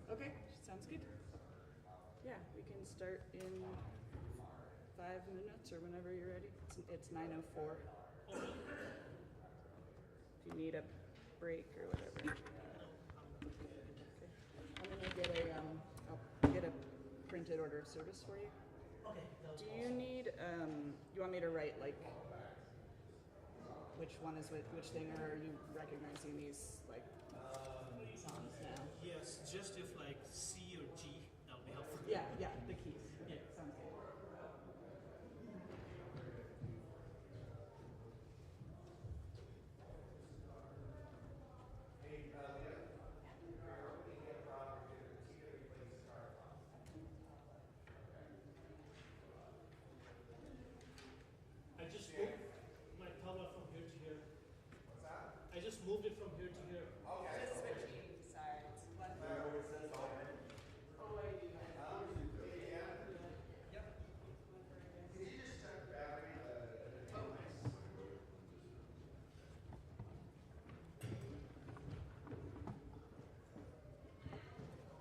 Okay, sounds good. Yeah, we can start in 5 minutes or whenever you're ready. It's 9:04. If you need a break or whatever. Okay. I'm gonna get I'll get a printed order of service for you. Okay. Do you need you want me to write like which one is which thing, or are you recognizing these like songs now? Yes, just if like C or G, that would be helpful. Yeah, the keys. Okay, sounds good. I just moved my tabla from here to here. What's that? I just moved it from here to here. Okay. Just switching sides.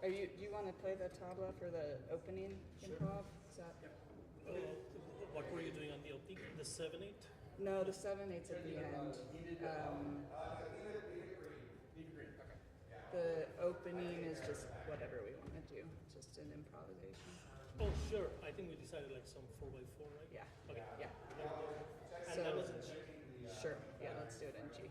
Do you want to play the tabla for the opening improv? Is that? What were you doing on the opening? The 7/8? No, the 7/8's at the end. The opening is just whatever we want to do. interest in improvisation? Oh, sure. I think we decided like some 4x4, right? Yeah. Okay. Yeah. And So- that was in G. Sure. Yeah, let's do it in G.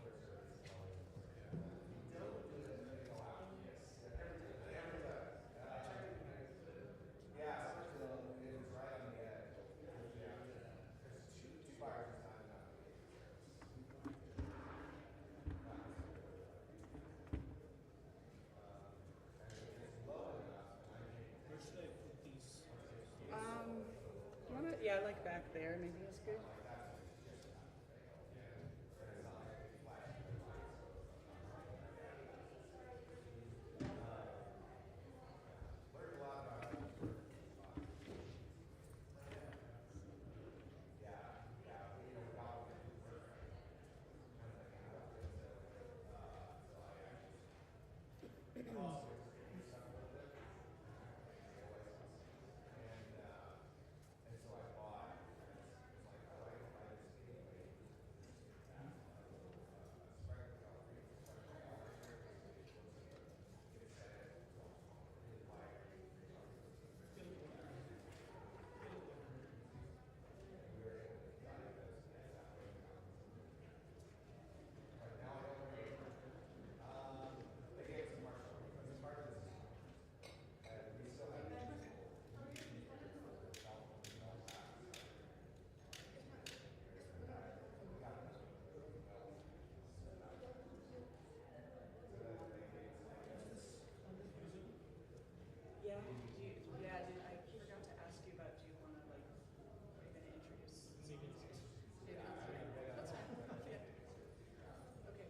Where should I put these? Yeah, like back there maybe is good. Yeah. I forgot to ask you about. Do you want to like? Are you going to introduce? Maybe. Maybe. That's fine. Yeah. Okay.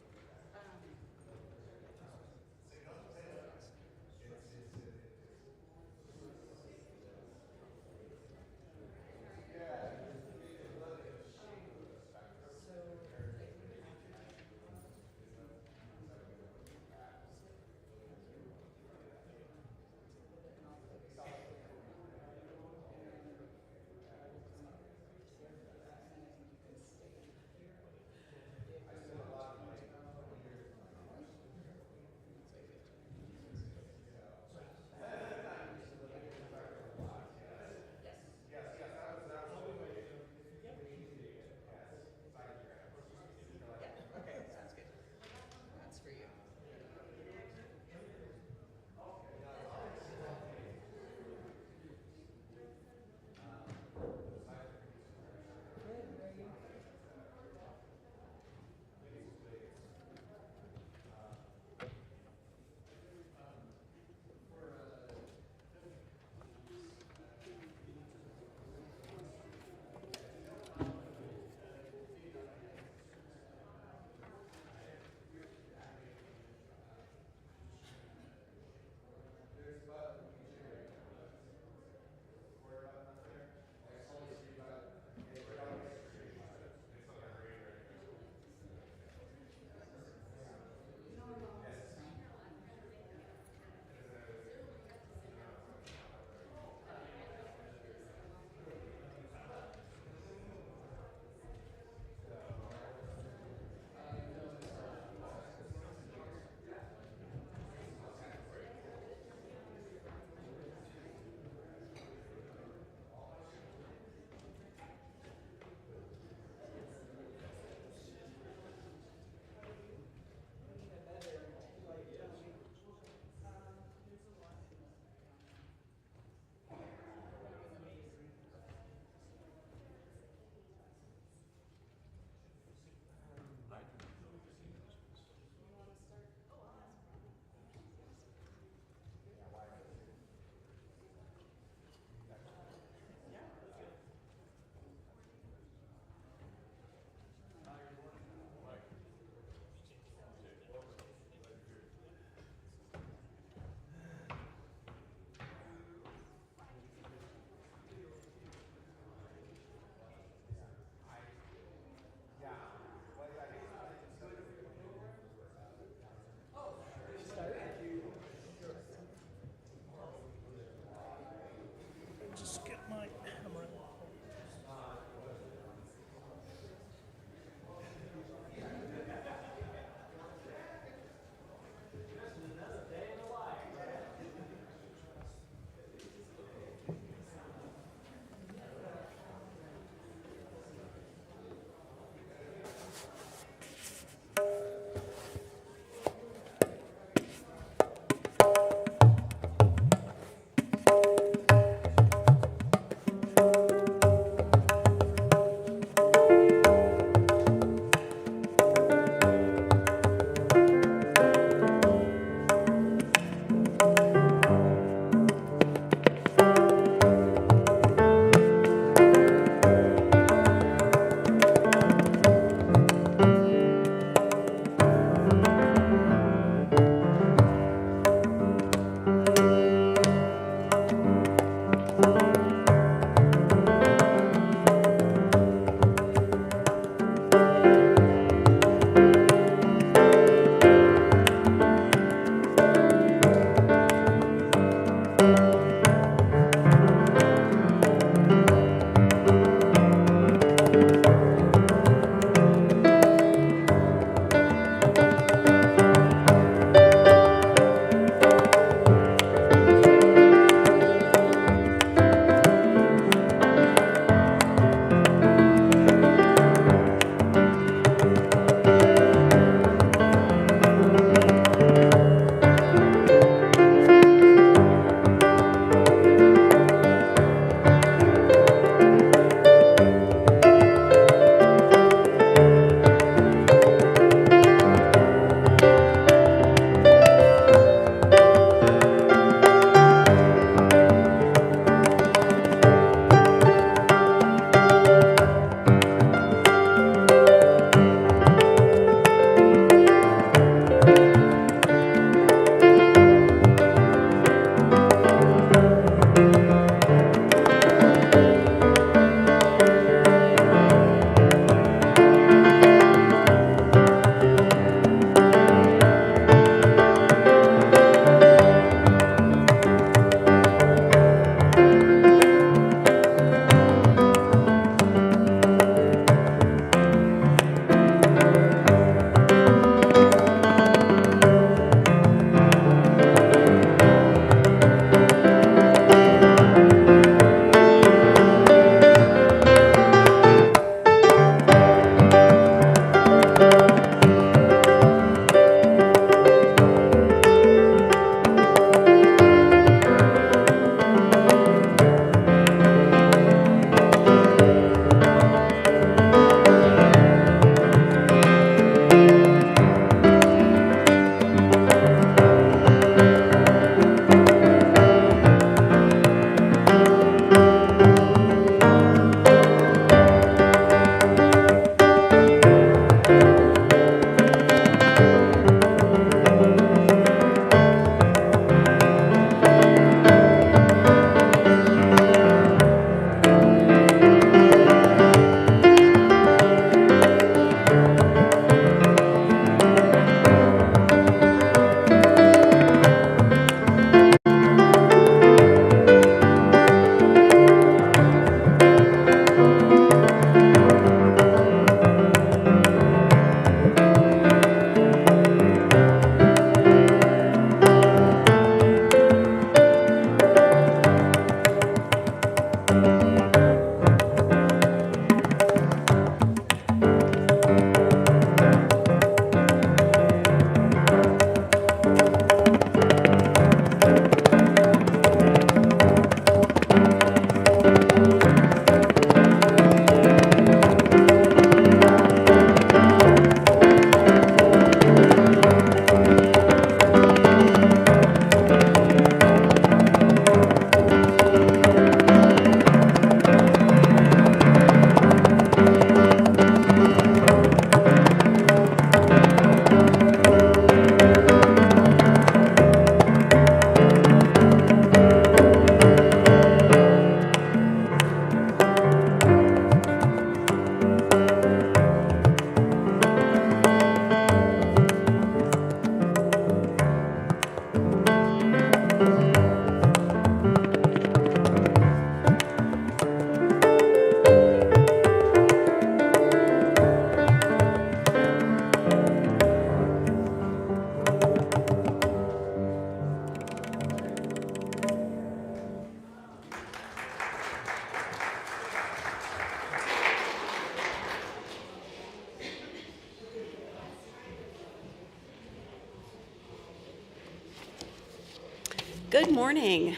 Good morning,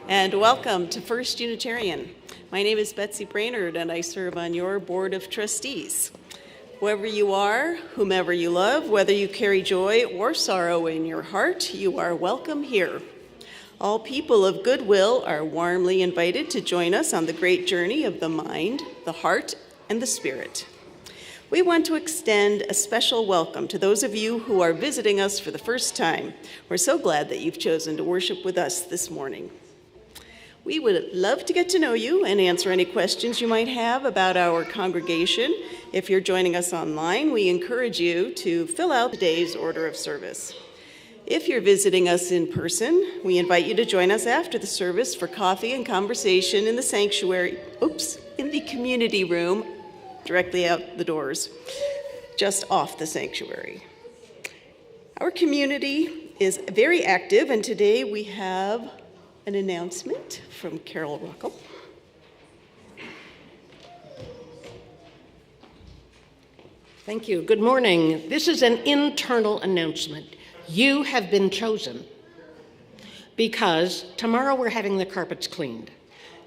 and welcome to First Unitarian. My name is Betsy Brainerd, and I serve on your Board of Trustees. Wherever you are, whomever you love, whether you carry joy or sorrow in your heart, you are welcome here. All people of goodwill are warmly invited to join us on the great journey of the mind, the heart, and the spirit. We want to extend a special welcome to those of you who are visiting us for the first time. We're so glad that you've chosen to worship with us this morning. We would love to get to know you and answer any questions you might have about our congregation. If you're joining us online, we encourage you to fill out today's order of service. If you're visiting us in person, we invite you to join us after the service for coffee and conversation in the sanctuary, in the community room, directly out the doors, just off the sanctuary. Our community is very active, and today we have an announcement from Carol Ruckel. Thank you. Good morning. This is an internal announcement. You have been chosen because tomorrow we're having the carpets cleaned.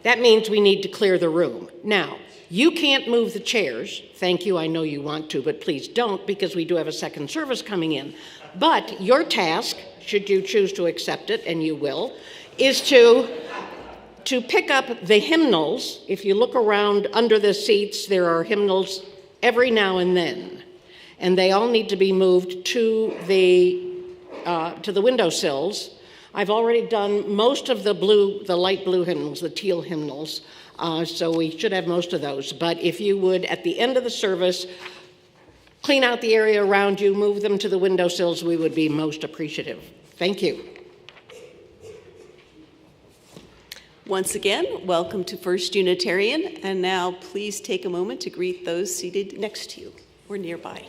That means we need to clear the room. Now, you can't move the chairs. Thank you. I know you want to, but please don't, because we do have a second service coming in. But your task, should you choose to accept it, and you will, is to pick up the hymnals. If you look around under the seats, there are hymnals every now and then, and they all need to be moved to the windowsills. I've already done most of the light blue hymnals, the teal hymnals, so we should have most of those. But if you would, at the end of the service, clean out the area around you, move them to the windowsills, we would be most appreciative. Thank you. Once again, welcome to First Unitarian, and now please take a moment to greet those seated next to you or nearby.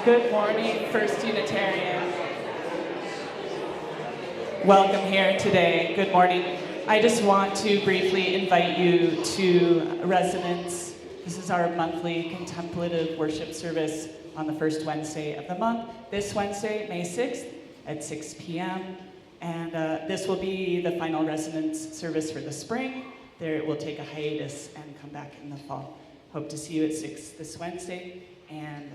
Good morning, First Unitarian. Welcome here today. Good morning. I just want to briefly invite you to Resonance. This is our monthly contemplative worship service on the first Wednesday of the month. This Wednesday, May 6th at 6 p.m. And this will be the final Resonance service for the spring. There it will take a hiatus and come back in the fall. Hope to see you at 6 this Wednesday. And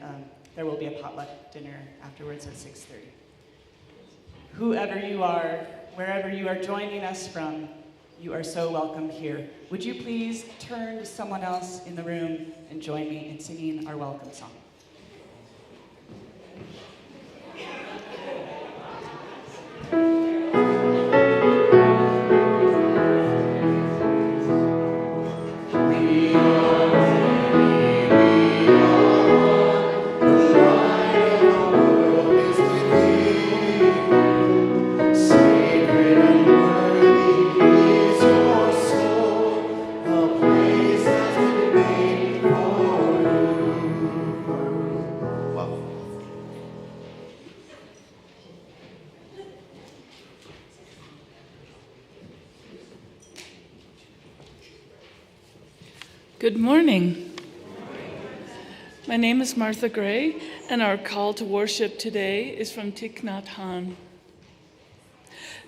there will be a potluck dinner afterwards at 6:30. Whoever you are, wherever you are joining us from, you are so welcome here. Would you please turn to someone else in the room and join me in singing our welcome song? Good morning. My name is Martha Gray, and our call to worship today is from Thich Nhat Hanh.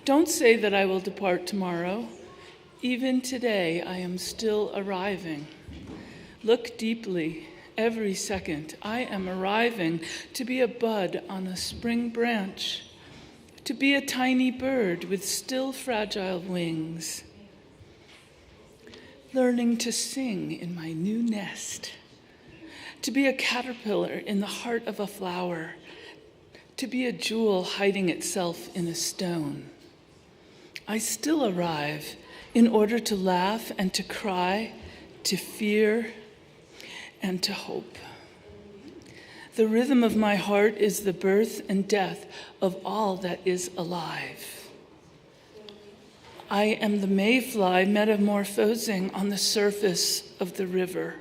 Don't say that I will depart tomorrow. Even today, I am still arriving. Look deeply. Every second, I am arriving to be a bud on a spring branch, to be a tiny bird with still fragile wings, learning to sing in my new nest, to be a caterpillar in the heart of a flower, to be a jewel hiding itself in a stone. I still arrive in order to laugh and to cry, to fear and to hope. The rhythm of my heart is the birth and death of all that is alive. I am the mayfly metamorphosing on the surface of the river,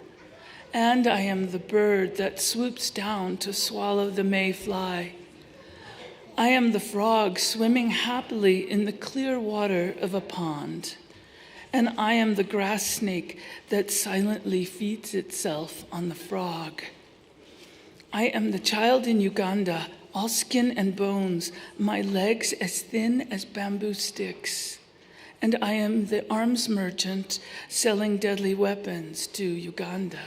and I am the bird that swoops down to swallow the mayfly. I am the frog swimming happily in the clear water of a pond, and I am the grass snake that silently feeds itself on the frog. I am the child in Uganda, all skin and bones, my legs as thin as bamboo sticks. And I am the arms merchant selling deadly weapons to Uganda.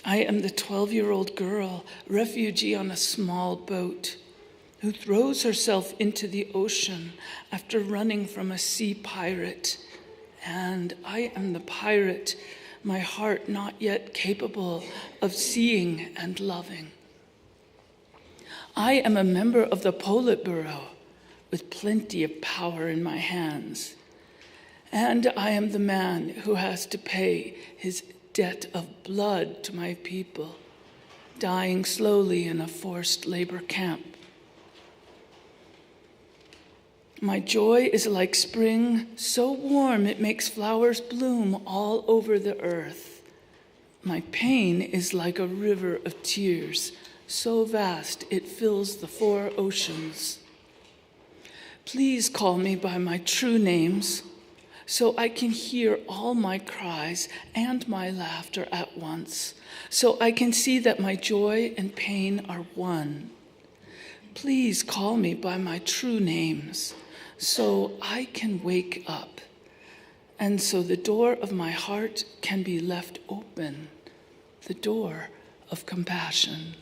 I am the 12-year-old girl, refugee on a small boat, who throws herself into the ocean after running from a sea pirate. And I am the pirate, my heart not yet capable of seeing and loving. I am a member of the Politburo with plenty of power in my hands. And I am the man who has to pay his debt of blood to my people, dying slowly in a forced labor camp. My joy is like spring, so warm it makes flowers bloom all over the earth. My pain is like a river of tears, so vast it fills the 4 oceans. Please call me by my true names, so I can hear all my cries and my laughter at once, so I can see that my joy and pain are one. Please call me by my true names, so I can wake up, and so the door of my heart can be left open, the door of compassion.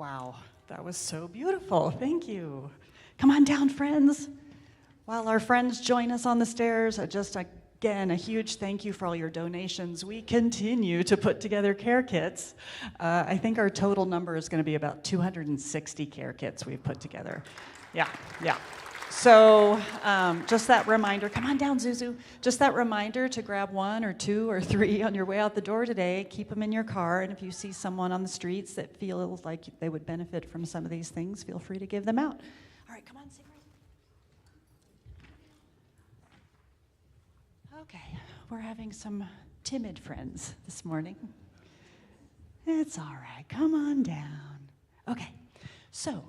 Wow, that was so beautiful. Thank you. Come on down, friends. While our friends join us on the stairs, again, a huge thank you for all your donations. We continue to put together care kits. I think our total number is going to be about 260 care kits we've put together. Yeah. So just that reminder, come on down, Zuzu. Just that reminder to grab 1 or 2 or 3 on your way out the door today. Keep them in your car, and if you see someone on the streets that feels like they would benefit from some of these things, feel free to give them out. All right, come on, Sigrid. Okay, we're having some timid friends this morning. It's all right, come on down. Okay, so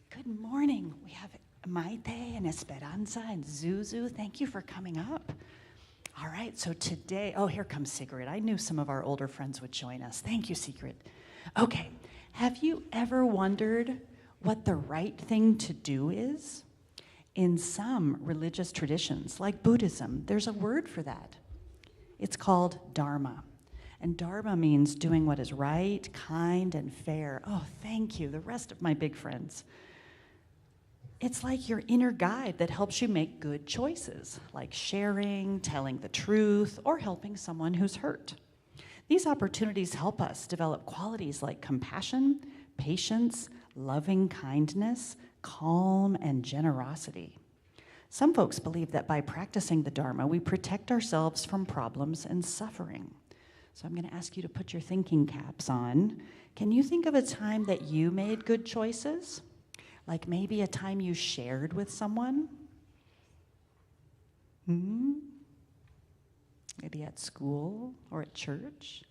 good morning. We have Maite and Esperanza and Zuzu. Thank you for coming up. All right, so today, oh, here comes Sigrid. I knew some of our older friends would join us. Thank you, Sigrid. Okay, have you ever wondered what the right thing to do is? In some religious traditions, like Buddhism, there's a word for that. It's called Dharma. And Dharma means doing what is right, kind, and fair. Oh, thank you, the rest of my big friends. It's like your inner guide that helps you make good choices, like sharing, telling the truth, or helping someone who's hurt. These opportunities help us develop qualities like compassion, patience, loving kindness, calm, and generosity. Some folks believe that by practicing the Dharma, we protect ourselves from problems and suffering. So I'm going to ask you to put your thinking caps on. Can you think of a time that you made good choices? Like maybe a time you shared with someone? Maybe at school or at church?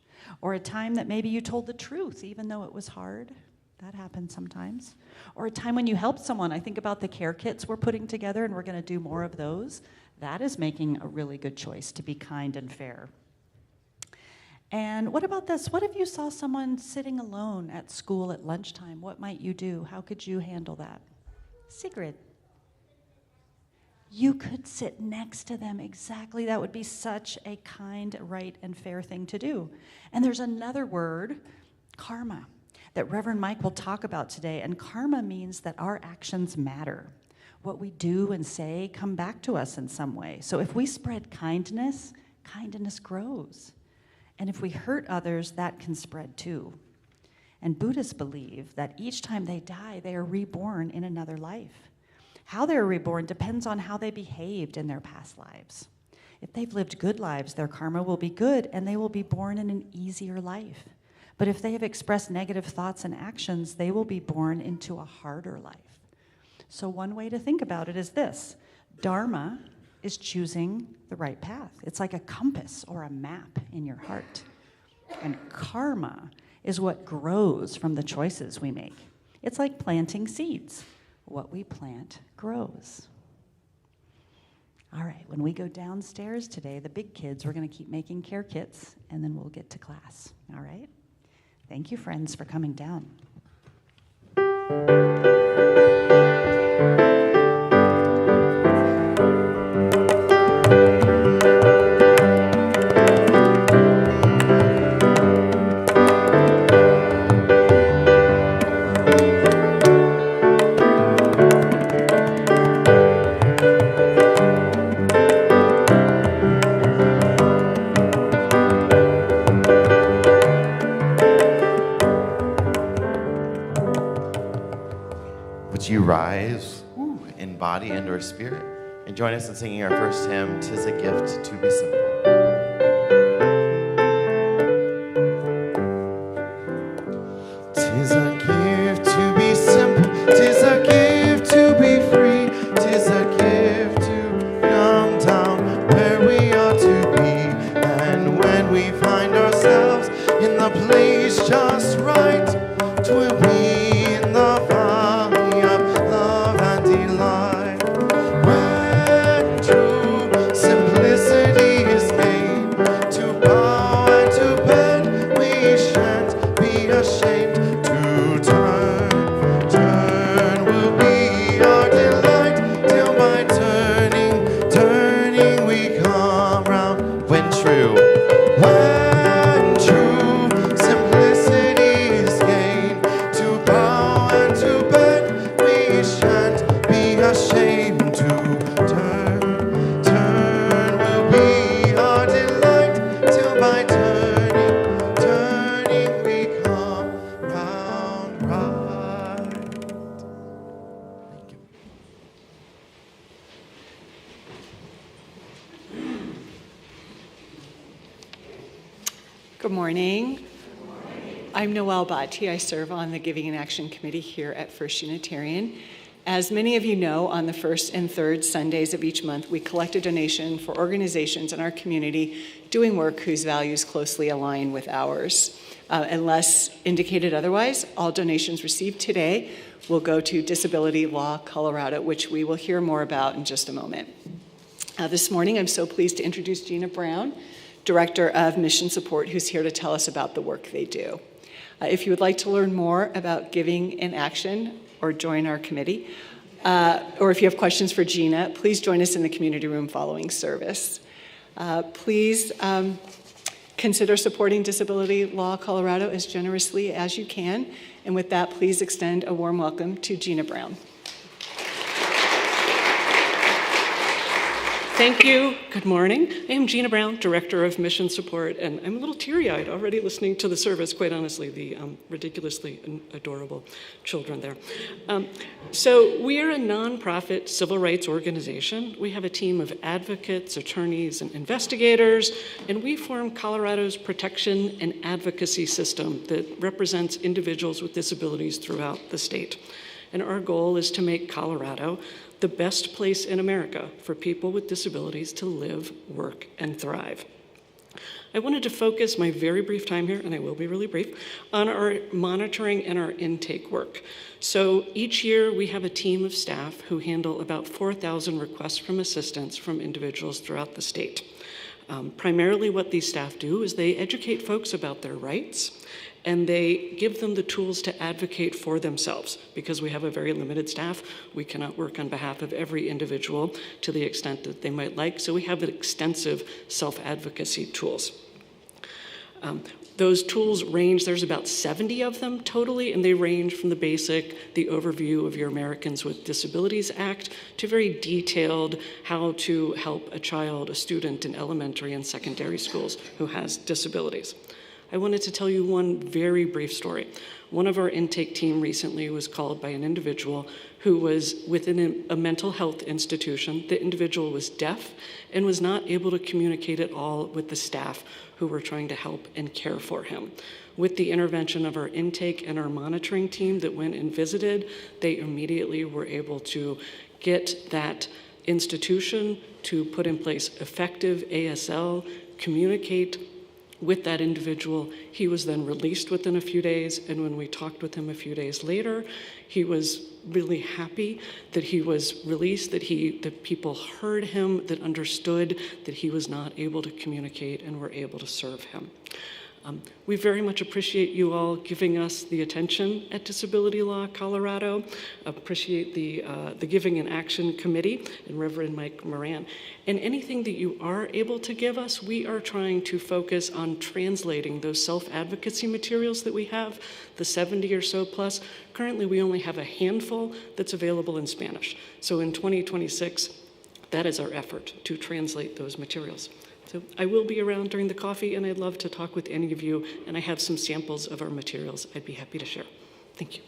Or a time that maybe you told the truth even though it was hard? That happens sometimes. Or a time when you helped someone. I think about the care kits we're putting together, and we're going to do more of those. That is making a really good choice to be kind and fair. And what about this? What if you saw someone sitting alone at school at lunchtime? What might you do? How could you handle that? Sigrid. You could sit next to them, exactly. That would be such a kind, right, and fair thing to do. And there's another word, karma, that Reverend Mike will talk about today. And karma means that our actions matter. What we do and say come back to us in some way. So if we spread kindness, kindness grows. And if we hurt others, that can spread too. And Buddhists believe that each time they die, they are reborn in another life. How they're reborn depends on how they behaved in their past lives. If they've lived good lives, their karma will be good, and they will be born in an easier life. But if they have expressed negative thoughts and actions, they will be born into a harder life. So one way to think about it is this: Dharma is choosing the right path. It's like a compass or a map in your heart. And karma is what grows from the choices we make. It's like planting seeds. What we plant grows. All right, when we go downstairs today, the big kids, we're going to keep making care kits, and then we'll get to class. All right? Thank you, friends, for coming down. Rise in body and or spirit, and join us in singing our first hymn, "'Tis a Gift to Be Simple." "'Tis a gift to be simple, 'tis a gift to be free, 'tis a gift to come down where we ought to be, and when we find ourselves in the place just right, 'twill be in the valley of love and delight, when true simplicity is gained, to bow and to bend we shan't be ashamed, to turn will be our delight, till by turning we come round, when true simplicity is gained, to bow Good morning. I'm Noelle Bhatti. I serve on the Giving and Action Committee here at First Unitarian. As many of you know, on the first and third Sundays of each month, we collect a donation for organizations in our community doing work whose values closely align with ours. Unless indicated otherwise, all donations received today will go to Disability Law Colorado, which we will hear more about in just a moment. This morning, I'm so pleased to introduce Gina Brown, Director of Mission Support, who's here to tell us about the work they do. If you would like to learn more about Giving in Action or join our committee, or if you have questions for Gina, please join us in the community room following service. Please consider supporting Disability Law Colorado as generously as you can. And with that, please extend a warm welcome to Gina Brown. Thank you. Good morning. I am Gina Brown, Director of Mission Support, and I'm a little teary-eyed already listening to the service, quite honestly, the ridiculously adorable children there. So we are a nonprofit civil rights organization. We have a team of advocates, attorneys, and investigators, and we form Colorado's protection and advocacy system that represents individuals with disabilities throughout the state. And our goal is to make Colorado the best place in America for people with disabilities to live, work, and thrive. I wanted to focus my very brief time here, and I will be really brief, on our monitoring and our intake work. So each year we have a team of staff who handle about 4,000 requests from assistance from individuals throughout the state. Primarily what these staff do is they educate folks about their rights, and they give them the tools to advocate for themselves. Because we have a very limited staff, we cannot work on behalf of every individual to the extent that they might like, so we have extensive self-advocacy tools. Those tools range, there's about 70 of them totally, and they range from the basic, the overview of your Americans with Disabilities Act, to very detailed how to help a child, a student in elementary and secondary schools who has disabilities. I wanted to tell you one very brief story. One of our intake team recently was called by an individual who was within a mental health institution. The individual was deaf and was not able to communicate at all with the staff who were trying to help and care for him. With the intervention of our intake and our monitoring team that went and visited, they immediately were able to get that institution to put in place effective ASL, communicate with that individual. He was then released within a few days, and when we talked with him a few days later, he was really happy that he was released, that people heard him, that understood that he was not able to communicate and were able to serve him. We very much appreciate you all giving us the attention at Disability Law Colorado. Appreciate the Giving and Action Committee and Reverend Mike Morran. And anything that you are able to give us, we are trying to focus on translating those self-advocacy materials that we have, the 70 or so plus. Currently, we only have a handful that's available in Spanish. So in 2026, that is our effort, to translate those materials. So I will be around during the coffee, and I'd love to talk with any of you, and I have some samples of our materials I'd be happy to share. Thank you.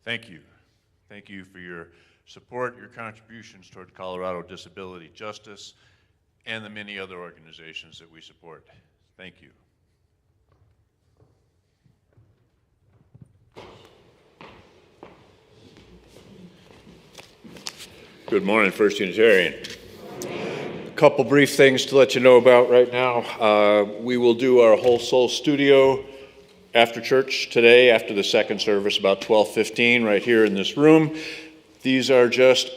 Thank you. Thank you for your support, your contributions toward Colorado disability justice, and the many other organizations that we support. Thank you. Good morning, First Unitarian. A couple brief things to let you know about right now. We will do our Whole Soul Studio after church today, after the second service, about 12:15, right here in this room. These are just,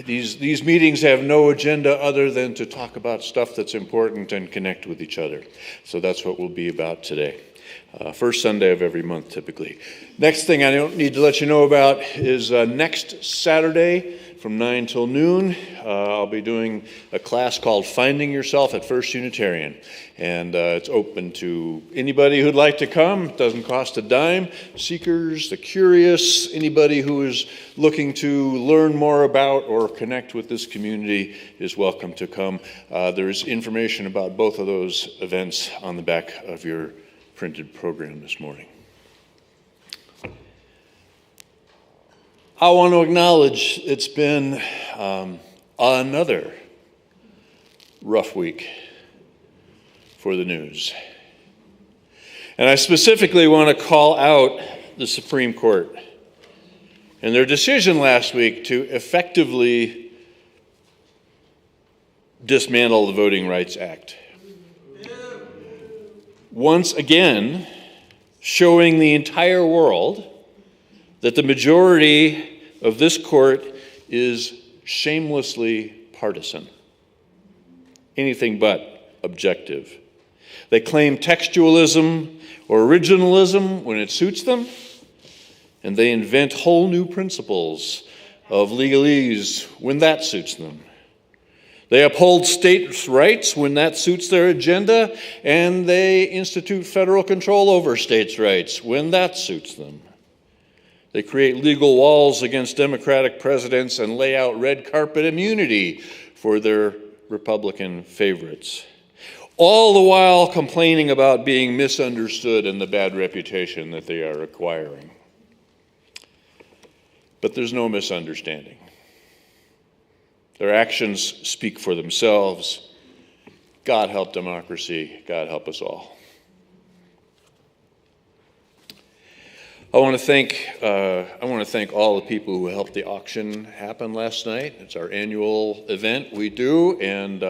these meetings have no agenda other than to talk about stuff that's important and connect with each other. So that's what we'll be about today. First Sunday of every month, typically. Next thing I don't need to let you know about is next Saturday from 9 till noon, I'll be doing a class called Finding Yourself at First Unitarian. And it's open to anybody who'd like to come. It doesn't cost a dime. Seekers, the curious, anybody who is looking to learn more about or connect with this community is welcome to come. There's information about both of those events on the back of your printed program this morning. I want to acknowledge it's been another rough week for the news. And I specifically want to call out the Supreme Court and their decision last week to effectively dismantle the Voting Rights Act. Once again, showing the entire world that the majority of this court is shamelessly partisan, anything but objective. They claim textualism or originalism when it suits them, and they invent whole new principles of legalese when that suits them. They uphold states' rights when that suits their agenda, and they institute federal control over states' rights when that suits them. They create legal walls against Democratic presidents and lay out red carpet immunity for their Republican favorites, all the while complaining about being misunderstood and the bad reputation that they are acquiring. But there's no misunderstanding. Their actions speak for themselves. God help democracy. God help us all. I want to thank all the people who helped the auction happen last night. It's our annual event we do, and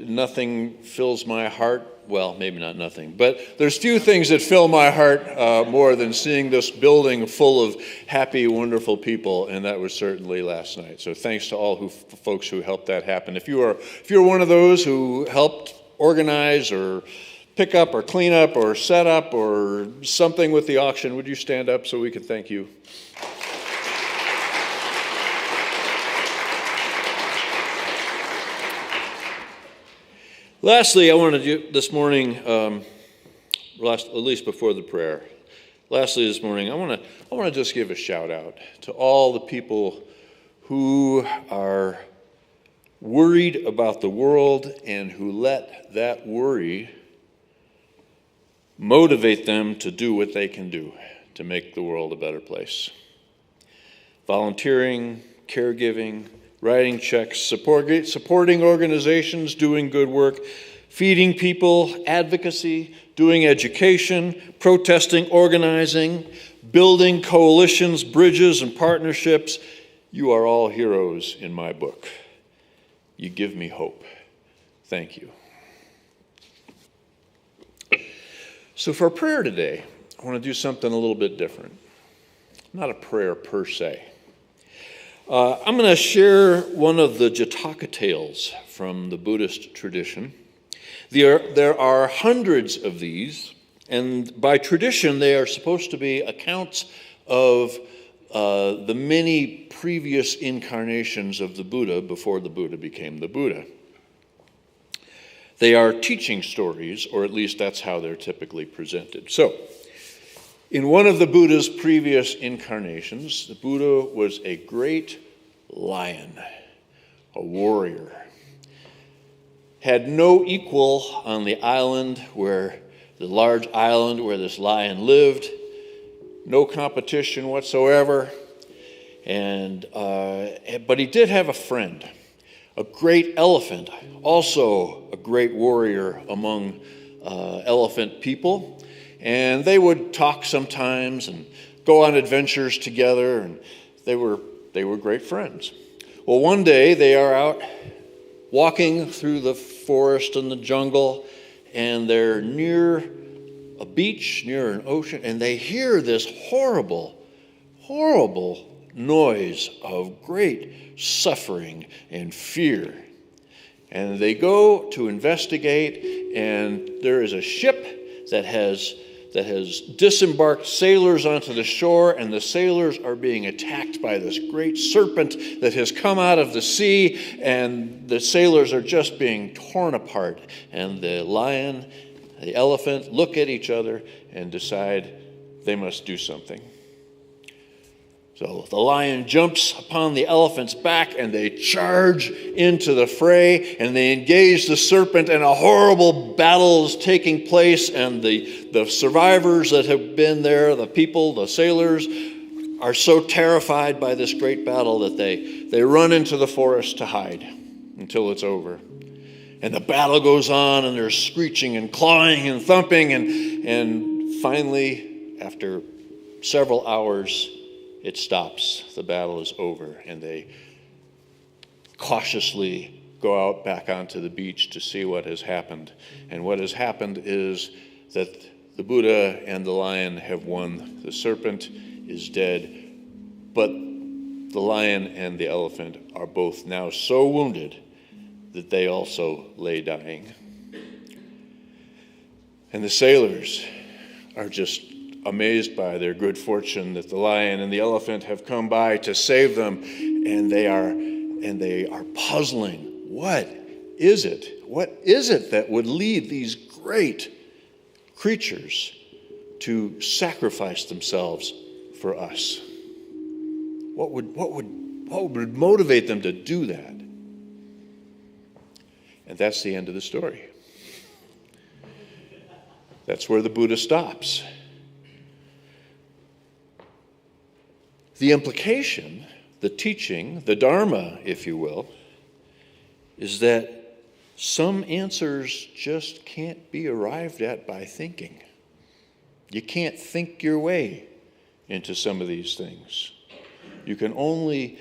nothing fills my heart. Well, maybe not nothing, but there's few things that fill my heart more than seeing this building full of happy, wonderful people, and that was certainly last night. So thanks to all folks who helped that happen. If you're one of those who helped organize or pick up or clean up or set up or something with the auction, would you stand up so we can thank you? Lastly, I want to do this morning, at least before the prayer, lastly this morning, I want to just give a shout out to all the people who are worried about the world and who let that worry motivate them to do what they can do to make the world a better place. Volunteering, caregiving, writing checks, supporting organizations doing good work, feeding people, advocacy, doing education, protesting, organizing, building coalitions, bridges, and partnerships. You are all heroes in my book. You give me hope. Thank you. So for prayer today, I want to do something a little bit different. Not a prayer per se. I'm going to share one of the Jataka tales from the Buddhist tradition. There are hundreds of these, and by tradition they are supposed to be accounts of the many previous incarnations of the Buddha before the Buddha became the Buddha. They are teaching stories, or at least that's how they're typically presented. So, in one of the Buddha's previous incarnations, the Buddha was a great lion, a warrior. Had no equal on the island the large island where this lion lived. no competition whatsoever. But he did have a friend, a great elephant, also a great warrior among elephant people. And they would talk sometimes and go on adventures together, and they were great friends. Well, one day they are out walking through the forest and the jungle, and they're near a beach, near an ocean, and they hear this horrible, horrible noise of great suffering and fear. And they go to investigate, and there is a ship that has disembarked sailors onto the shore, and the sailors are being attacked by this great serpent that has come out of the sea, and the sailors are just being torn apart. And the lion, the elephant look at each other and decide they must do something. So the lion jumps upon the elephant's back, and they charge into the fray, and they engage the serpent, and a horrible battle is taking place, and the survivors that have been there, the people, the sailors, are so terrified by this great battle that they run into the forest to hide until it's over. And the battle goes on, and there's screeching and clawing and thumping, and finally, after several hours, it stops. The battle is over, and they cautiously go out back onto the beach to see what has happened. And what has happened is that the Buddha and the lion have won. The serpent is dead, but the lion and the elephant are both now so wounded that they also lay dying. And the sailors are just amazed by their good fortune that the lion and the elephant have come by to save them, and they are puzzling. What is it that would lead these great creatures to sacrifice themselves for us? What would motivate them to do that? And that's the end of the story. That's where the Buddha stops. The implication, the teaching, the Dharma, if you will, is that some answers just can't be arrived at by thinking. You can't think your way into some of these things. You can only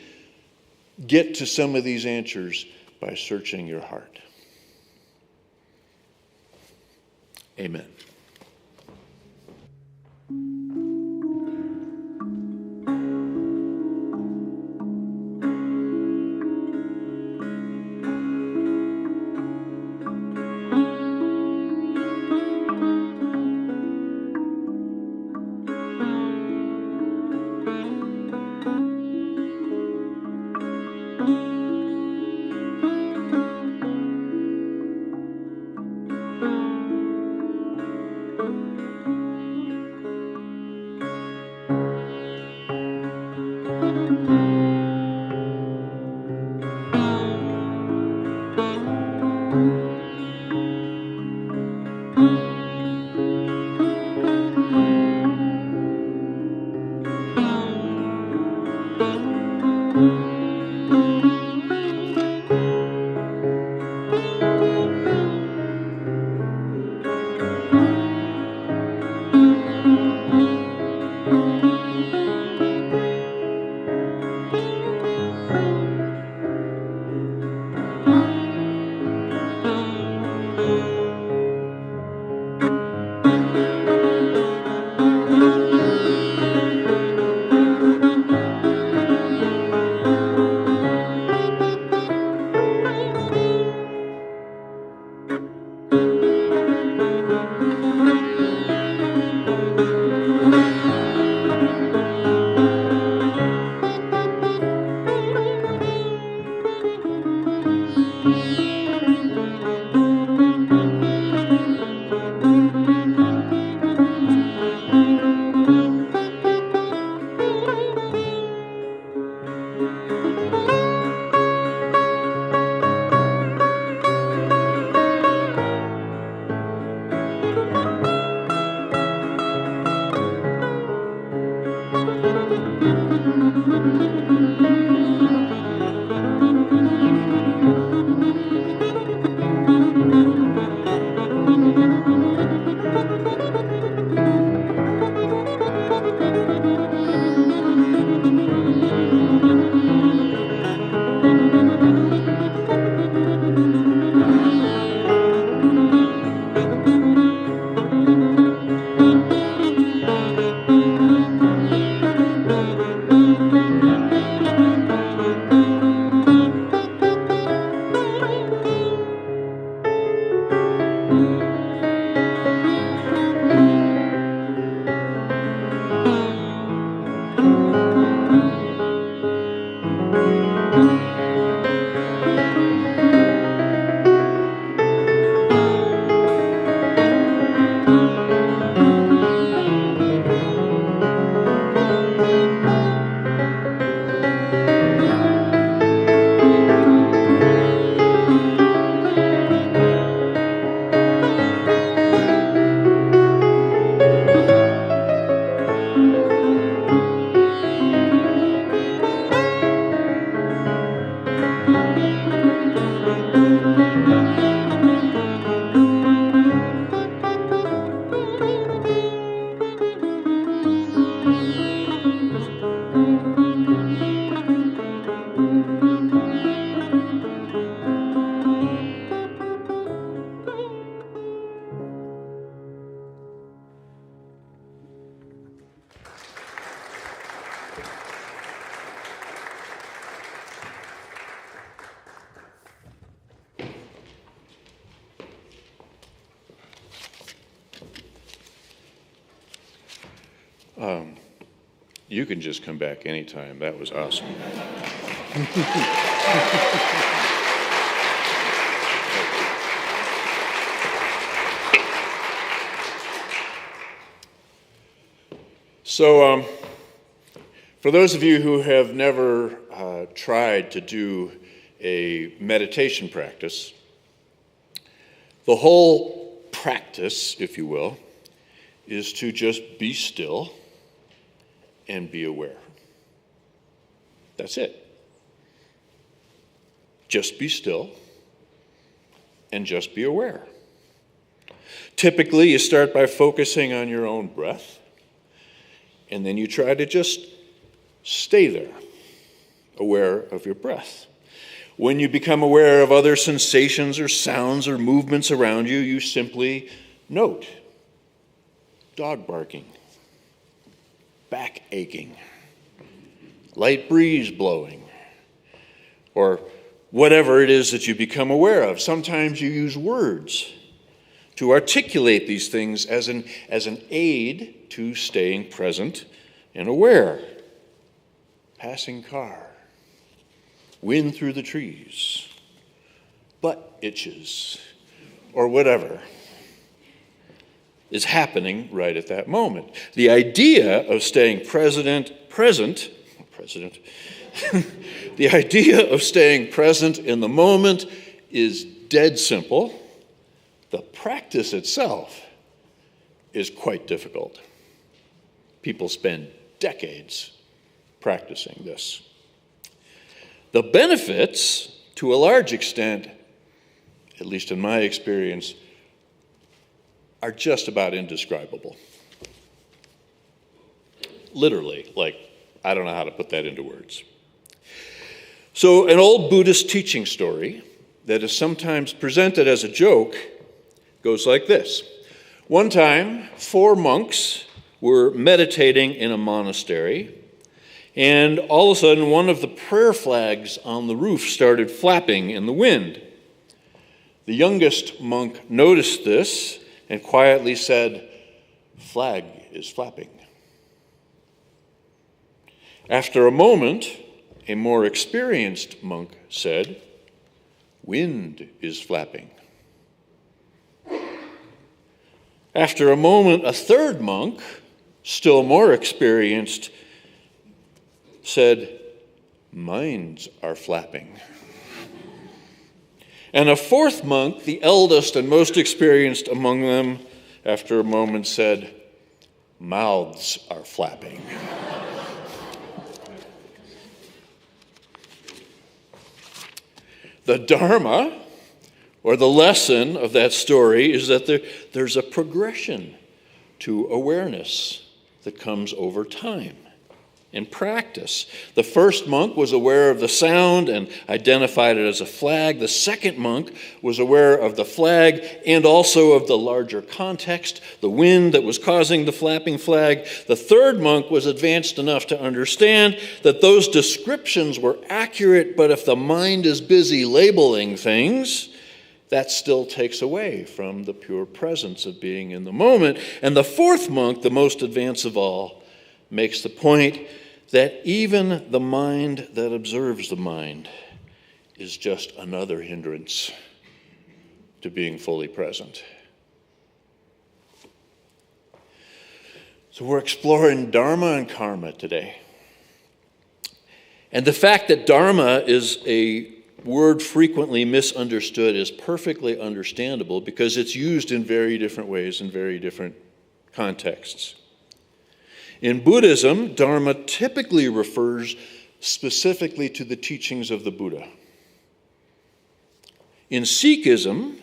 get to some of these answers by searching your heart. Amen. You can just come back anytime. That was awesome. So, for those of you who have never tried to do a meditation practice, the whole practice, if you will, is to just be still and be aware. That's it. Just be still and just be aware. Typically, you start by focusing on your own breath, and then you try to just stay there, aware of your breath. When you become aware of other sensations or sounds or movements around you, you simply note dog barking, back aching, light breeze blowing, or whatever it is that you become aware of. Sometimes you use words to articulate these things as an aid to staying present and aware. Passing car, wind through the trees, butt itches, or whatever is happening right at that moment. The idea of staying present, the idea of staying present in the moment is dead simple. The practice itself is quite difficult. People spend decades practicing this. The benefits, to a large extent, at least in my experience, are just about indescribable. Literally, I don't know how to put that into words. So, an old Buddhist teaching story that is sometimes presented as a joke goes like this. One time, 4 monks were meditating in a monastery, and all of a sudden, one of the prayer flags on the roof started flapping in the wind. The youngest monk noticed this and quietly said, "Flag is flapping." After a moment, a more experienced monk said, "Wind is flapping." After a moment, a third monk, still more experienced, said, "Minds are flapping." And a fourth monk, the eldest and most experienced among them, after a moment said, "Mouths are flapping." The Dharma, or the lesson of that story, is that there's a progression to awareness that comes over time in practice. The first monk was aware of the sound and identified it as a flag. The second monk was aware of the flag and also of the larger context, the wind that was causing the flapping flag. The third monk was advanced enough to understand that those descriptions were accurate, but if the mind is busy labeling things, that still takes away from the pure presence of being in the moment. And the fourth monk, the most advanced of all, makes the point that even the mind that observes the mind is just another hindrance to being fully present. So we're exploring Dharma and Karma today. And the fact that Dharma is a word frequently misunderstood is perfectly understandable because it's used in very different ways in very different contexts. In Buddhism, Dharma typically refers specifically to the teachings of the Buddha. In Sikhism,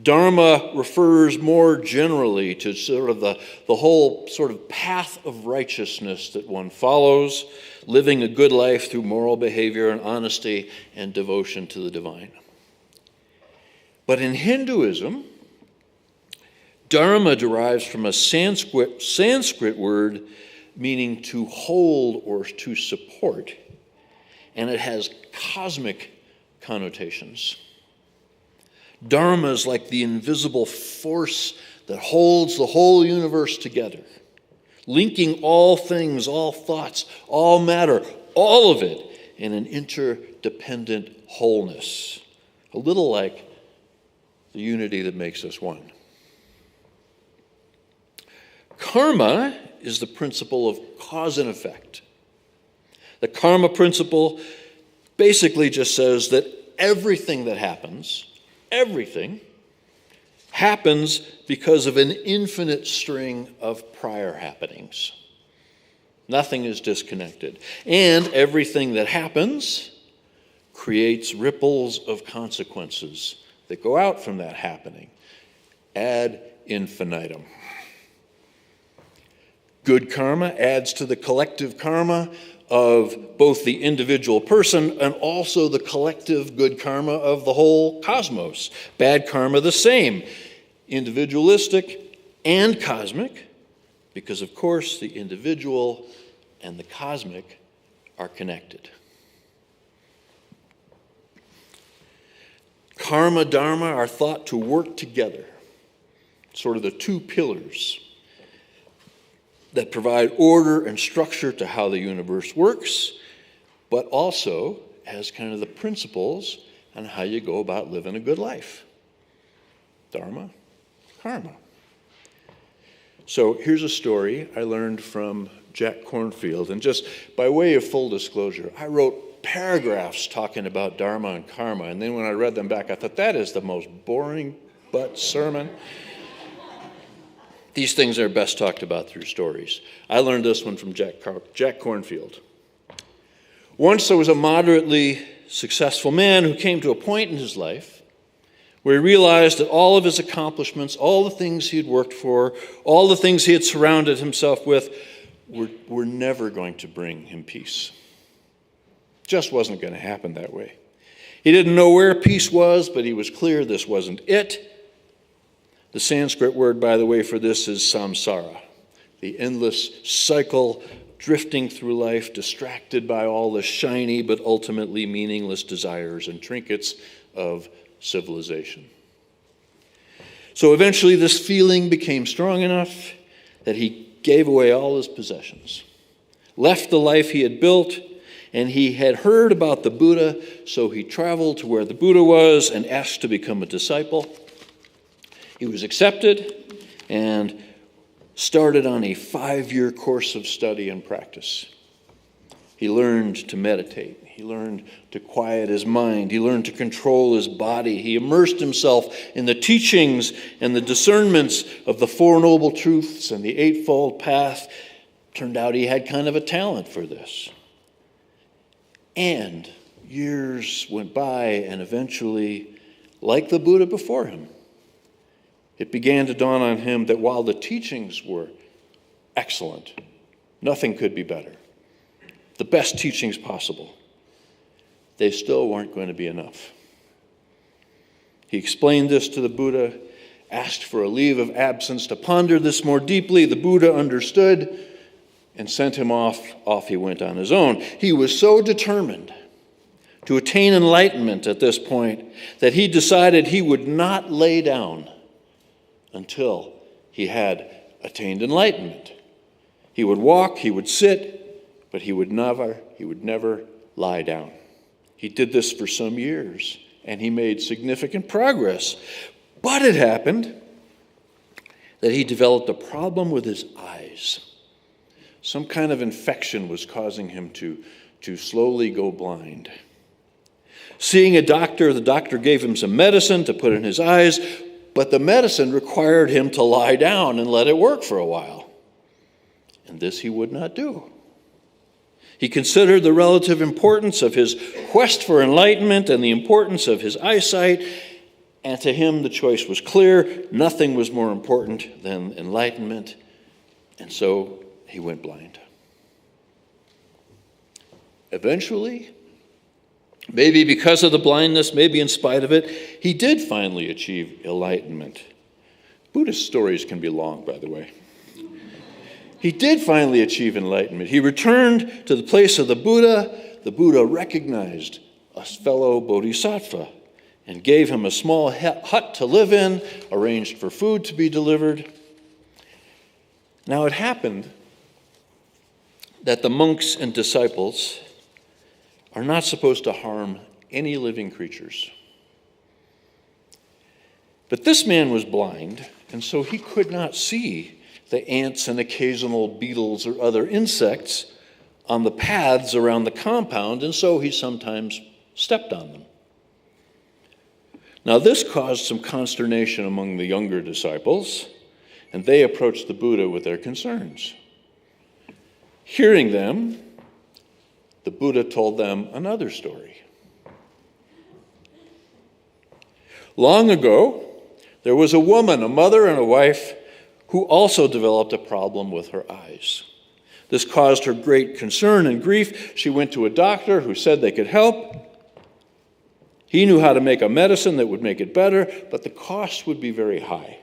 Dharma refers more generally to sort of the whole sort of path of righteousness that one follows, living a good life through moral behavior and honesty and devotion to the divine. But in Hinduism, Dharma derives from a Sanskrit word meaning to hold or to support, and it has cosmic connotations. Dharma is like the invisible force that holds the whole universe together, linking all things, all thoughts, all matter, all of it in an interdependent wholeness, a little like the unity that makes us one. Karma is the principle of cause and effect. The karma principle basically just says that everything that happens, everything, happens because of an infinite string of prior happenings. Nothing is disconnected. And everything that happens creates ripples of consequences that go out from that happening ad infinitum. Good karma adds to the collective karma of both the individual person and also the collective good karma of the whole cosmos. Bad karma the same, individualistic and cosmic, because of course the individual and the cosmic are connected. Karma, dharma are thought to work together, sort of the two pillars that provide order and structure to how the universe works, but also as kind of the principles on how you go about living a good life. Dharma, karma. So here's a story I learned from Jack Kornfield, and just by way of full disclosure, I wrote paragraphs talking about dharma and karma, and then when I read them back, I thought, that is the most boring butt sermon. These things are best talked about through stories. I learned this one from Jack Kornfield. Once there was a moderately successful man who came to a point in his life where he realized that all of his accomplishments, all the things he had worked for, all the things he had surrounded himself with were never going to bring him peace. Just wasn't going to happen that way. He didn't know where peace was, but he was clear this wasn't it. The Sanskrit word, by the way, for this is samsara, the endless cycle, drifting through life, distracted by all the shiny but ultimately meaningless desires and trinkets of civilization. So eventually this feeling became strong enough that he gave away all his possessions, left the life he had built, and he had heard about the Buddha, so he traveled to where the Buddha was and asked to become a disciple. He was accepted and started on a 5-year course of study and practice. He learned to meditate. He learned to quiet his mind. He learned to control his body. He immersed himself in the teachings and the discernments of the Four Noble Truths and the Eightfold Path. Turned out he had kind of a talent for this. And years went by, and eventually, like the Buddha before him, it began to dawn on him that while the teachings were excellent, nothing could be better, the best teachings possible, they still weren't going to be enough. He explained this to the Buddha, asked for a leave of absence to ponder this more deeply. The Buddha understood and sent him off. Off he went on his own. He was so determined to attain enlightenment at this point that he decided he would not lay down until he had attained enlightenment. He would walk, he would sit, but he would never lie down. He did this for some years, and he made significant progress. But it happened that he developed a problem with his eyes. Some kind of infection was causing him to slowly go blind. Seeing a doctor, the doctor gave him some medicine to put in his eyes, but the medicine required him to lie down and let it work for a while. And this he would not do. He considered the relative importance of his quest for enlightenment and the importance of his eyesight, and to him the choice was clear. Nothing was more important than enlightenment, and so he went blind. Eventually, maybe because of the blindness, maybe in spite of it, he did finally achieve enlightenment. Buddhist stories can be long, by the way. He did finally achieve enlightenment. He returned to the place of the Buddha. The Buddha recognized a fellow bodhisattva and gave him a small hut to live in, arranged for food to be delivered. Now it happened that the monks and disciples are not supposed to harm any living creatures. But this man was blind, and so he could not see the ants and occasional beetles or other insects on the paths around the compound, and so he sometimes stepped on them. Now, this caused some consternation among the younger disciples, and they approached the Buddha with their concerns. Hearing them, the Buddha told them another story. Long ago, there was a woman, a mother and a wife, who also developed a problem with her eyes. This caused her great concern and grief. She went to a doctor who said they could help. He knew how to make a medicine that would make it better, but the cost would be very high.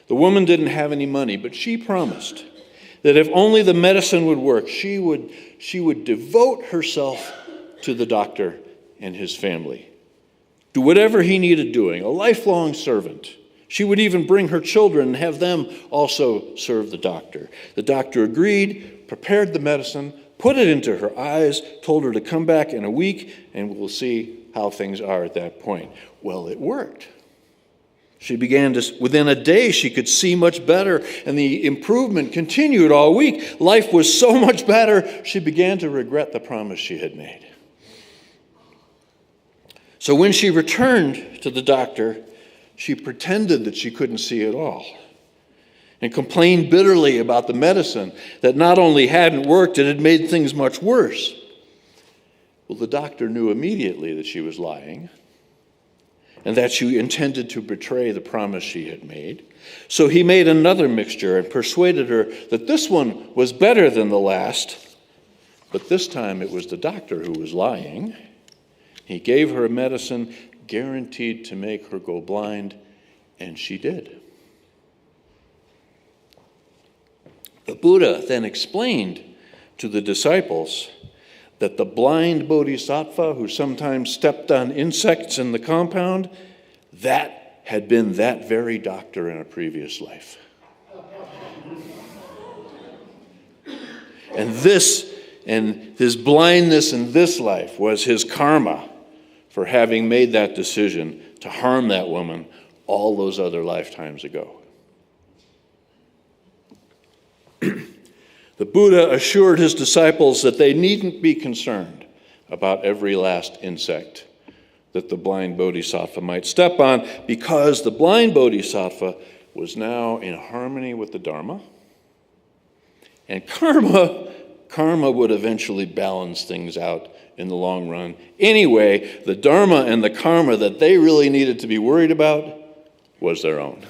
The woman didn't have any money, but she promised that if only the medicine would work, she would devote herself to the doctor and his family. Do whatever he needed doing, a lifelong servant. She would even bring her children and have them also serve the doctor. The doctor agreed, prepared the medicine, put it into her eyes, told her to come back in a week, and we'll see how things are at that point. Well, it worked. She began to, within a day, she could see much better, and the improvement continued all week. Life was so much better, she began to regret the promise she had made. So when she returned to the doctor, she pretended that she couldn't see at all and complained bitterly about the medicine that not only hadn't worked, it had made things much worse. Well, the doctor knew immediately that she was lying and that she intended to betray the promise she had made. So he made another mixture and persuaded her that this one was better than the last, but this time it was the doctor who was lying. He gave her a medicine guaranteed to make her go blind, and she did. The Buddha then explained to the disciples that the blind bodhisattva who sometimes stepped on insects in the compound, that had been that very doctor in a previous life. And his blindness in this life was his karma for having made that decision to harm that woman all those other lifetimes ago. The Buddha assured his disciples that they needn't be concerned about every last insect that the blind bodhisattva might step on, because the blind bodhisattva was now in harmony with the Dharma, and karma would eventually balance things out in the long run. Anyway, the Dharma and the karma that they really needed to be worried about was their own.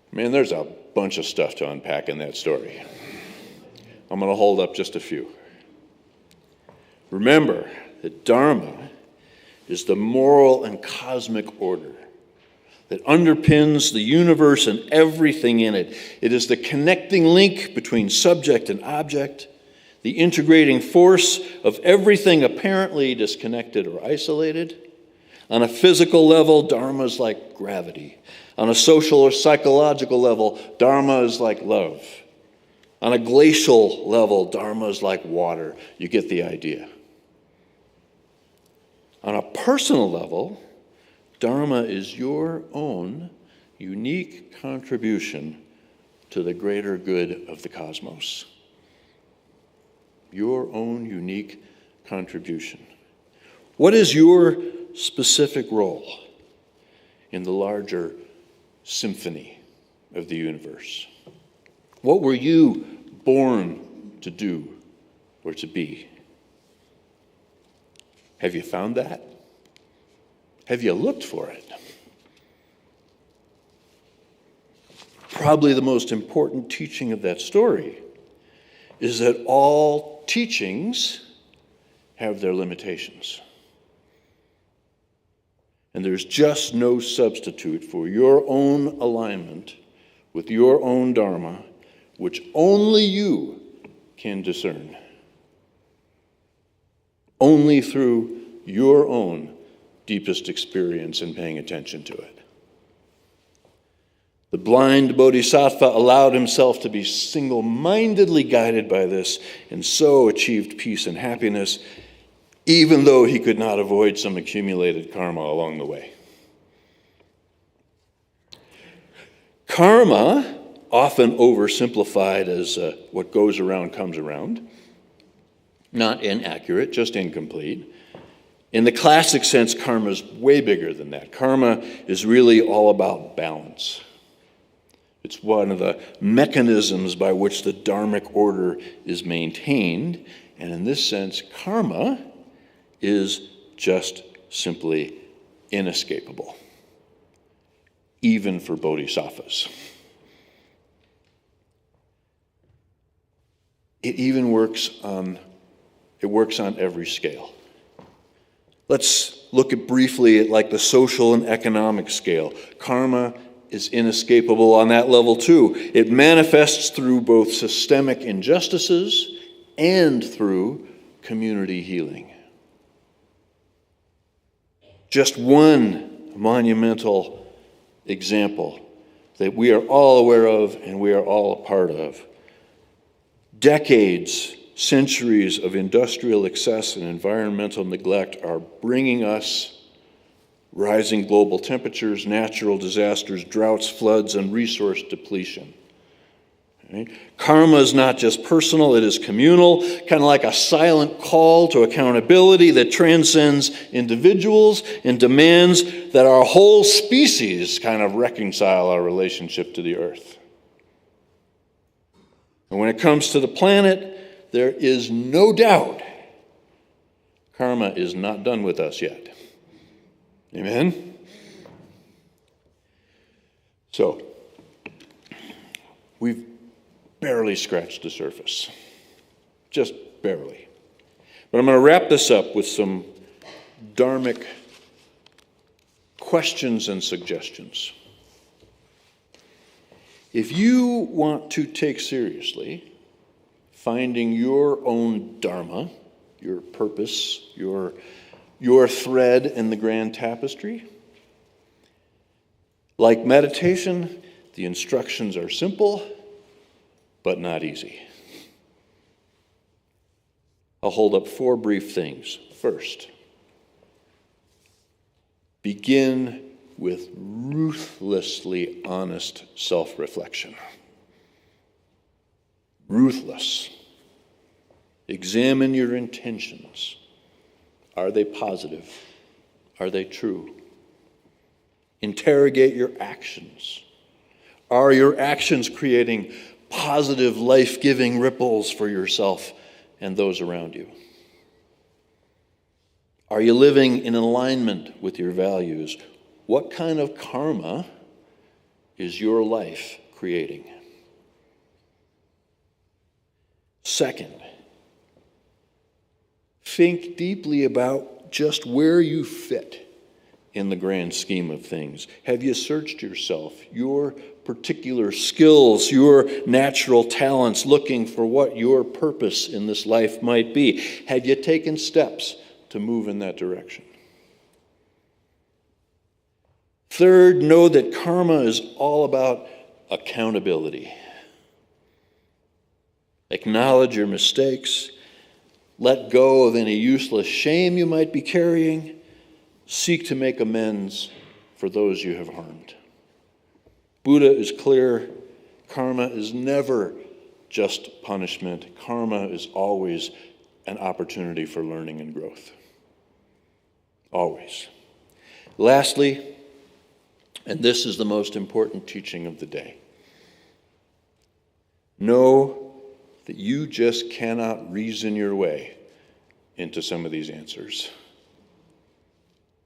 Man, there's a bunch of stuff to unpack in that story. I'm going to hold up just a few. Remember that Dharma is the moral and cosmic order that underpins the universe and everything in it. It is the connecting link between subject and object, the integrating force of everything apparently disconnected or isolated. On a physical level, Dharma is like gravity. On a social or psychological level, Dharma is like love. On a glacial level, Dharma is like water. You get the idea. On a personal level, Dharma is your own unique contribution to the greater good of the cosmos. Your own unique contribution. What is your specific role in the larger symphony of the universe? What were you born to do or to be? Have you found that? Have you looked for it? Probably the most important teaching of that story is that all teachings have their limitations. And there's just no substitute for your own alignment with your own Dharma, which only you can discern. Only through your own deepest experience and paying attention to it. The blind bodhisattva allowed himself to be single-mindedly guided by this and so achieved peace and happiness, even though he could not avoid some accumulated karma along the way. Karma, often oversimplified as what goes around comes around, not inaccurate, just incomplete. In the classic sense, karma is way bigger than that. Karma is really all about balance. It's one of the mechanisms by which the dharmic order is maintained. And in this sense, karma is just simply inescapable, even for bodhisattvas. It even works on every scale. Let's look briefly at like the social and economic scale. Karma is inescapable on that level too. It manifests through both systemic injustices and through community healing. Just one monumental example that we are all aware of and we are all a part of. Decades, centuries of industrial excess and environmental neglect are bringing us rising global temperatures, natural disasters, droughts, floods, and resource depletion. Right? Karma is not just personal, it is communal, kind of like a silent call to accountability that transcends individuals and demands that our whole species kind of reconcile our relationship to the earth. And when it comes to the planet, there is no doubt karma is not done with us yet. Amen? So, we've barely scratched the surface. Just barely. But I'm going to wrap this up with some dharmic questions and suggestions. If you want to take seriously finding your own dharma, your purpose, your thread in the grand tapestry, like meditation, the instructions are simple, but not easy. I'll hold up 4 brief things. First, begin with ruthlessly honest self-reflection. Ruthless. Examine your intentions. Are they positive? Are they true? Interrogate your actions. Are your actions creating positive, life-giving ripples for yourself and those around you? Are you living in alignment with your values? What kind of karma is your life creating? Second, think deeply about just where you fit in the grand scheme of things. Have you searched yourself, your particular skills, your natural talents, looking for what your purpose in this life might be? Have you taken steps to move in that direction? Third, know that karma is all about accountability. Acknowledge your mistakes. Let go of any useless shame you might be carrying. Seek to make amends for those you have harmed. Buddha is clear. Karma is never just punishment. Karma is always an opportunity for learning and growth. Always. Lastly, and this is the most important teaching of the day, know that you just cannot reason your way into some of these answers.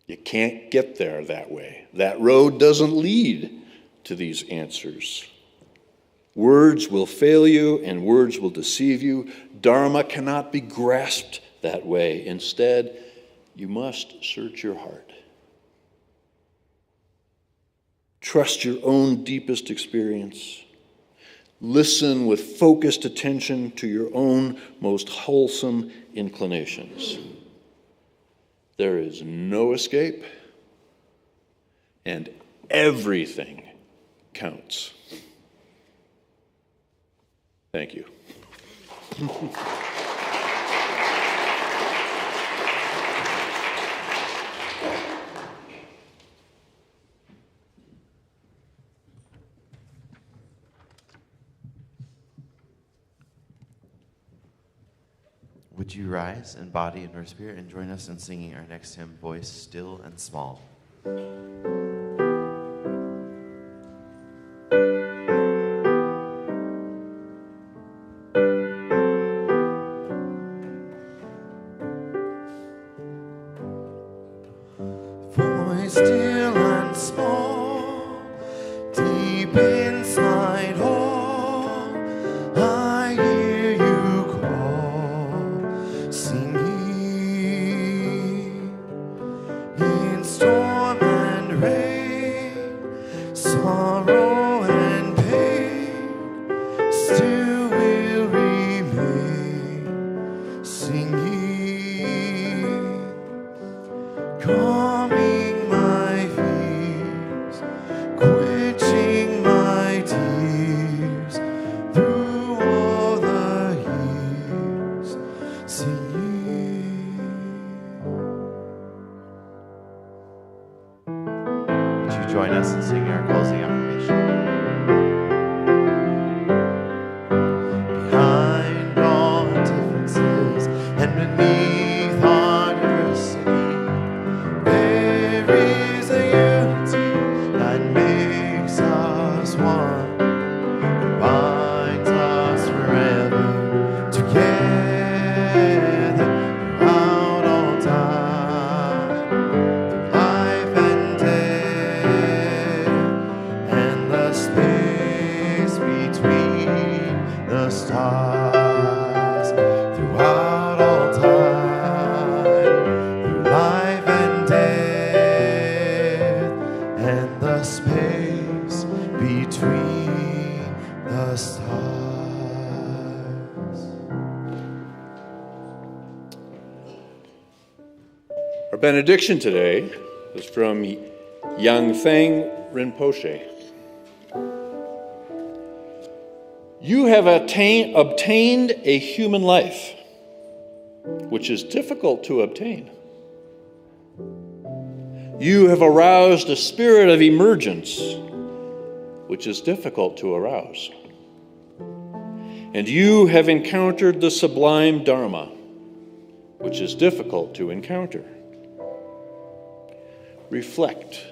You can't get there that way. That road doesn't lead to these answers. Words will fail you and words will deceive you. Dharma cannot be grasped that way. Instead, you must search your heart. Trust your own deepest experience. Listen with focused attention to your own most wholesome inclinations. There is no escape, and everything counts. Thank you. Would you rise in body and or spirit and join us in singing our next hymn, Voice Still and Small? Voice still and small, deep inside all, I hear you call, singing in storm and rain, sorrow and pain, still will remain, singing, calming my fears, quenching my tears, through all the years, singing. Would you join us in singing our closing affirmation? Behind all differences and beneath our diversity, there is a unity that makes us one, binds us forever together throughout all time, through life and death, and the space between the stars, throughout all time, through life and death, and the space between the stars. Our benediction today is from Yangthang Rinpoche. You have obtained a human life, which is difficult to obtain. You have aroused a spirit of emergence, which is difficult to arouse. And you have encountered the sublime Dharma, which is difficult to encounter. Reflect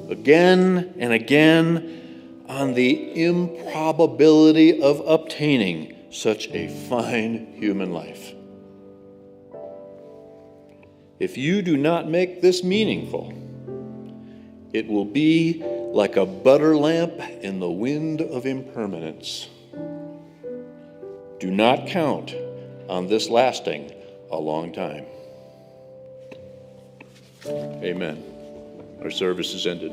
again and again on the improbability of obtaining such a fine human life. If you do not make this meaningful, it will be like a butter lamp in the wind of impermanence. Do not count on this lasting a long time. Amen. Our service is ended.